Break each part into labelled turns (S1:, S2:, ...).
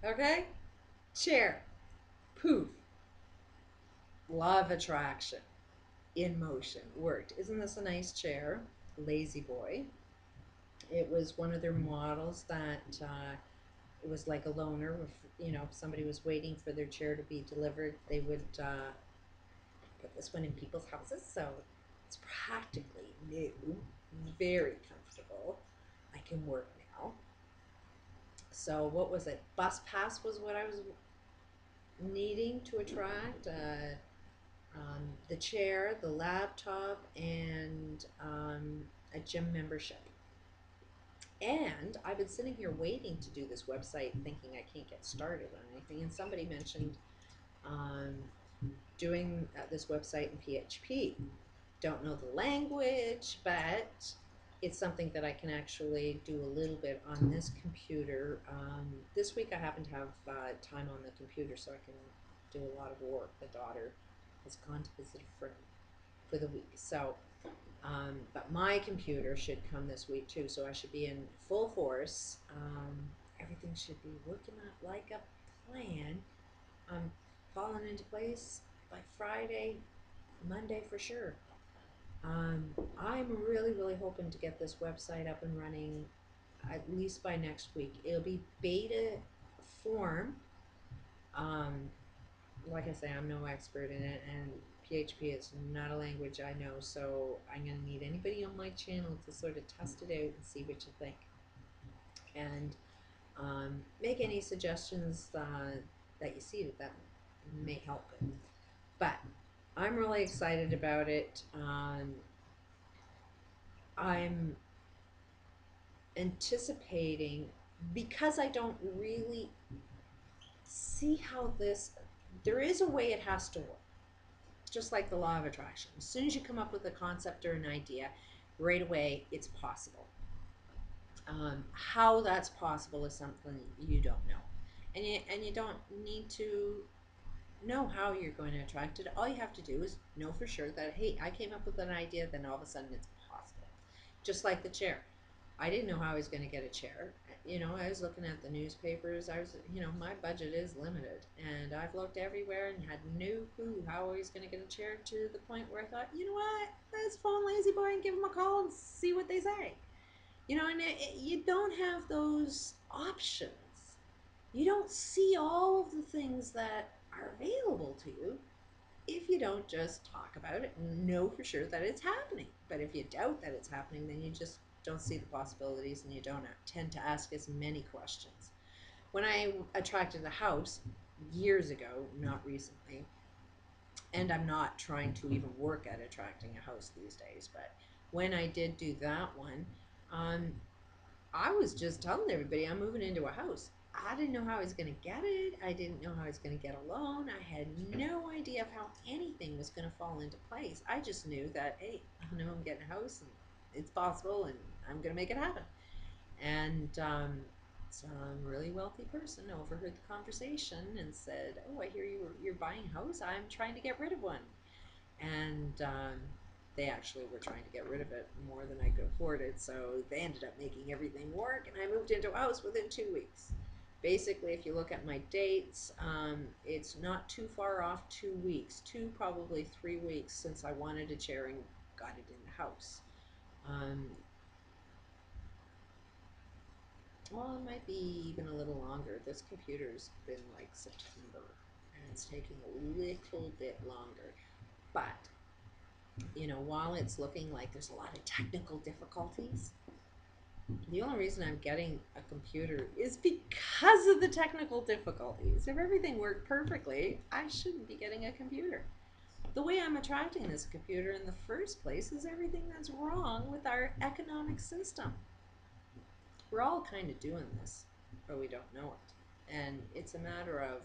S1: Okay? Chair. Poof. Law of attraction in motion. Worked. Isn't this a nice chair? Lazy Boy. It was one of their models that it was like a loaner. If somebody was waiting for their chair to be delivered, they would put this one in people's houses. So it's practically new, very comfortable. I can work now. So what was it? Bus pass was what I was needing to attract. The chair, the laptop, and a gym membership. And I've been sitting here waiting to do this website, thinking I can't get started on anything. And somebody mentioned um, doing this website in PHP. Don't know the language, but it's something that I can actually do a little bit on this computer. This week I happen to have time on the computer, so I can do a lot of work. The daughter has gone to visit a friend for the week, so but my computer should come this week too, so I should be in full force. Everything should be working out like a plan. Falling into place by Friday, Monday for sure. I'm really, really hoping to get this website up and running at least by next week. It'll be beta form. Um, like I say, I'm no expert in it, and PHP is not a language I know, so I'm going to need anybody on my channel to sort of test it out and see what you think. And make any suggestions that you see that may help it. But I'm really excited about it. I'm anticipating, because I don't really see how there is a way it has to work, just like the law of attraction. As soon as you come up with a concept or an idea, right away it's possible. How that's possible is something you don't know, and you don't need to know how you're going to attract it. All you have to do is know for sure that, hey, I came up with an idea, then all of a sudden it's possible. Just like the chair. I didn't know how I was going to get a chair. I was looking at the newspapers. My budget is limited, and I've looked everywhere and had no clue how I was going to get a chair, to the point where I thought, you know what, let's phone Lazy Boy and give him a call and see what they say. And you don't have those options. You don't see all of the things that are available to you if you don't just talk about it and know for sure that it's happening. But if you doubt that it's happening, then you just don't see the possibilities, and you don't tend to ask as many questions. When I attracted a house years ago, not recently, and I'm not trying to even work at attracting a house these days, but when I did do that one, um, I was just telling everybody I'm moving into a house. I didn't know how I was going to get it. I didn't know how I was going to get a loan. I had no idea of how anything was going to fall into place. I just knew that, hey, I know I'm getting a house and it's possible, and I'm going to make it happen. And some really wealthy person overheard the conversation and said, "Oh, I hear you're buying a house. I'm trying to get rid of one." And they actually were trying to get rid of it more than I could afford it, so they ended up making everything work, and I moved into a house within 2 weeks. Basically, if you look at my dates, it's not too far off 2 weeks, probably 3 weeks since I wanted a chair and got it in the house. Um, well, it might be even a little longer. This computer's been like September, and it's taking a little bit longer. But while it's looking like there's a lot of technical difficulties, the only reason I'm getting a computer is because of the technical difficulties. If everything worked perfectly, I shouldn't be getting a computer. The way I'm attracting this computer in the first place is everything that's wrong with our economic system. We're all kind of doing this, but we don't know it. And it's a matter of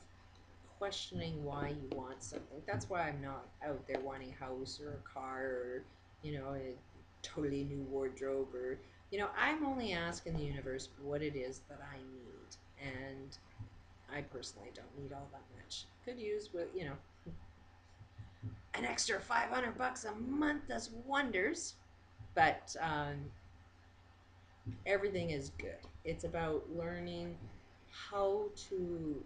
S1: questioning why you want something. That's why I'm not out there wanting a house or a car, or a totally new wardrobe, or I'm only asking the universe what it is that I need. And I personally don't need all that much. Could use with an extra $500 a month does wonders. But everything is good. It's about learning how to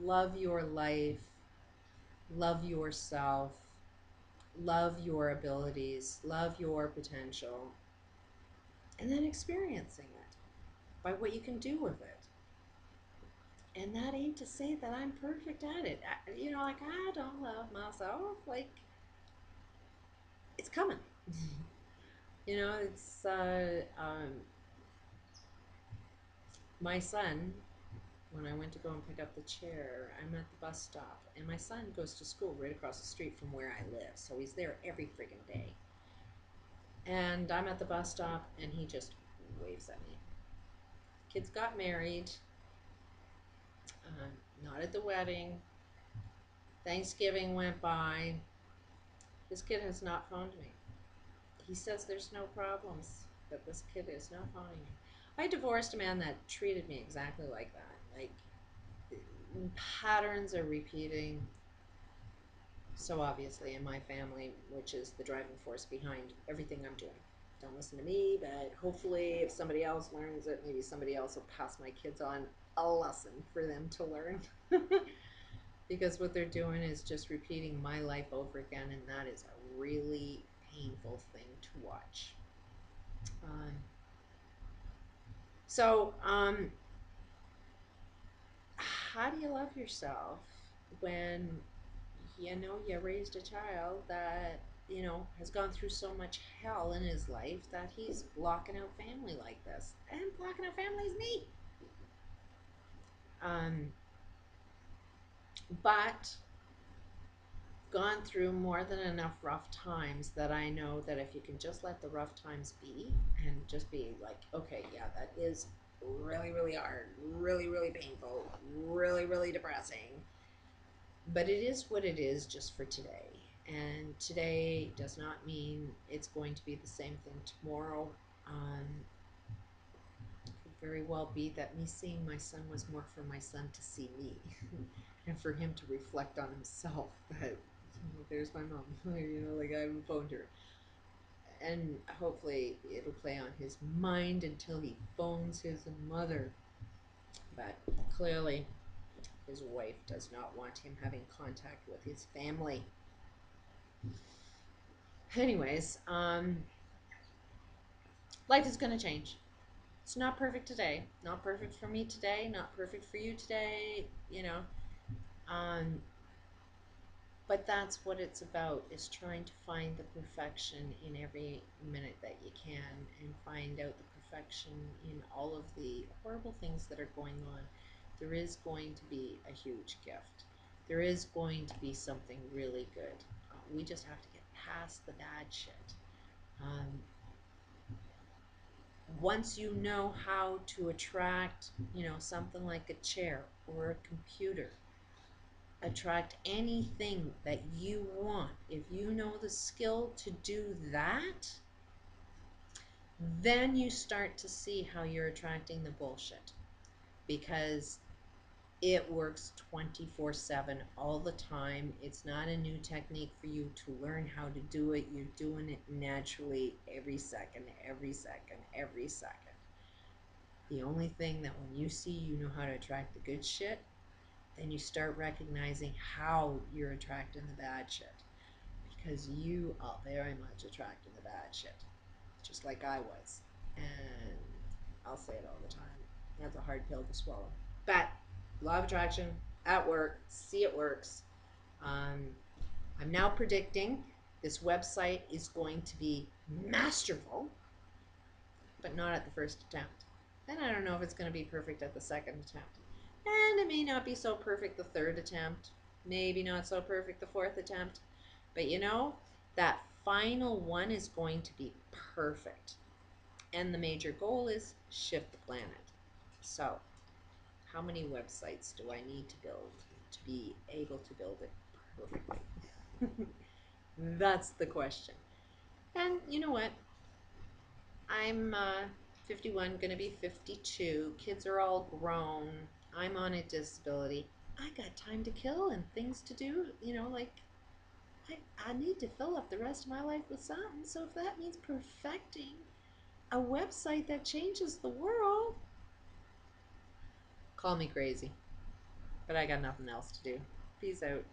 S1: love your life, love yourself, love your abilities, love your potential, and then experiencing it by what you can do with it. And that ain't to say that I'm perfect at it. Like I don't love myself. Like it's coming. It's my son. When I went to go and pick up the chair, I'm at the bus stop, and my son goes to school right across the street from where I live, so he's there every friggin' day. And I'm at the bus stop, and he just waves at me. Kids got married, not at the wedding. Thanksgiving went by. This kid has not phoned me. He says there's no problems, but this kid is not phoning me. I divorced a man that treated me exactly like that. Like, patterns are repeating so obviously in my family, which is the driving force behind everything I'm doing. Don't listen to me, but hopefully if somebody else learns it, maybe somebody else will pass my kids on a lesson for them to learn. Because what they're doing is just repeating my life over again, and that is a really painful thing to watch. How do you love yourself when you raised a child that has gone through so much hell in his life that he's blocking out family like this? And blocking out family is me. But gone through more than enough rough times that I know that if you can just let the rough times be and just be like, okay, yeah, that is really, really hard, really, really painful, really, really depressing. But it is what it is just for today. And today does not mean it's going to be the same thing tomorrow. It could very well be that me seeing my son was more for my son to see me and for him to reflect on himself that there's my mom, like I haven't phoned her. And hopefully it'll play on his mind until he phones his mother. But clearly his wife does not want him having contact with his family. Anyways, life is going to change. It's not perfect today. Not perfect for me today. Not perfect for you today. But that's what it's about, is trying to find the perfection in every minute that you can, and find out the perfection in all of the horrible things that are going on. There is going to be a huge gift. There is going to be something really good. We just have to get past the bad shit. Once you know how to attract, something like a chair or a computer, attract anything that you want, if you know the skill to do that, then you start to see how you're attracting the bullshit, because it works 24/7 all the time. It's not a new technique for you to learn how to do it. You're doing it naturally every second, every second, every second. The only thing that when you see you know how to attract the good shit, then you start recognizing how you're attracting the bad shit, because you are very much attracting the bad shit, just like I was. And I'll say it all the time. That's a hard pill to swallow. But law of attraction at work, see it works. I'm now predicting this website is going to be masterful, but not at the first attempt. And I don't know if it's going to be perfect at the second attempt. And it may not be so perfect the third attempt. Maybe not so perfect the fourth attempt. But that final one is going to be perfect. And the major goal is shift the planet. So, how many websites do I need to build to be able to build it perfectly? That's the question. And you know what? I'm 51, gonna be 52. Kids are all grown. I'm on a disability. I got time to kill and things to do. I need to fill up the rest of my life with something. So if that means perfecting a website that changes the world, Call me crazy, but I got nothing else to do. Peace out.